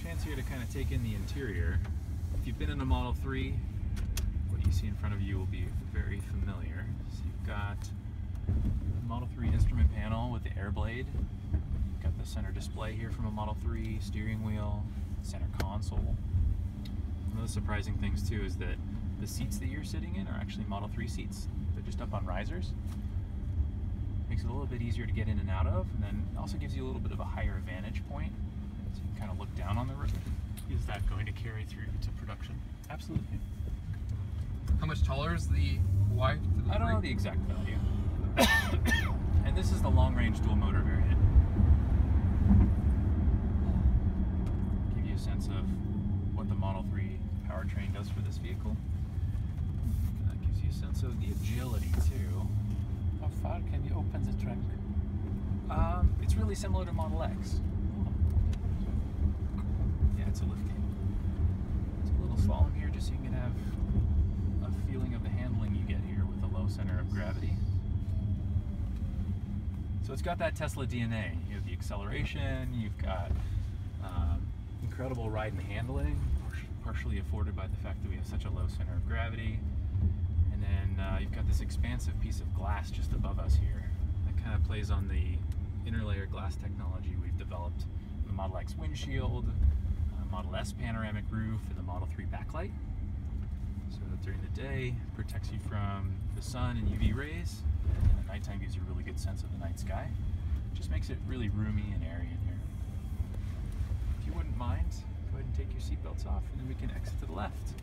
chance here to kind of take in the interior. If you've been in a Model 3, what you see in front of you will be very familiar. So you've got the Model 3 instrument panel with the air blade. You've got the center display here from a Model 3, steering wheel, center console. One of the surprising things too is that the seats that you're sitting in are actually Model 3 seats. They're just up on risers. Makes it a little bit easier to get in and out of, and then also gives you a little bit of a higher vantage point, so you can kind of look down on the road. Is that going to carry through to production? Absolutely. How much taller is the Y to the I don't 3? know the exact value. And this is the long-range dual motor variant. Give you a sense of what the Model 3 powertrain does for this vehicle. That gives you a sense of the agility too. How far can you open the trunk? It's really similar to Model X. Yeah, it's a liftgate. It's a little slalom here just so you can have a feeling of the handling you get here with a low center of gravity. So it's got that Tesla DNA. You have the acceleration, you've got incredible ride and handling, partially afforded by the fact that we have such a low center of gravity. And then you've got this expansive piece of glass just above us here. That kind of plays on the interlayer glass technology we've developed in the Model X windshield, Model S panoramic roof, and the Model 3 backlight. So that during the day, protects you from the sun and UV rays, and at nighttime gives you a really good sense of the night sky. Just makes it really roomy and airy in here. If you wouldn't mind, go ahead and take your seatbelts off, and then we can exit to the left.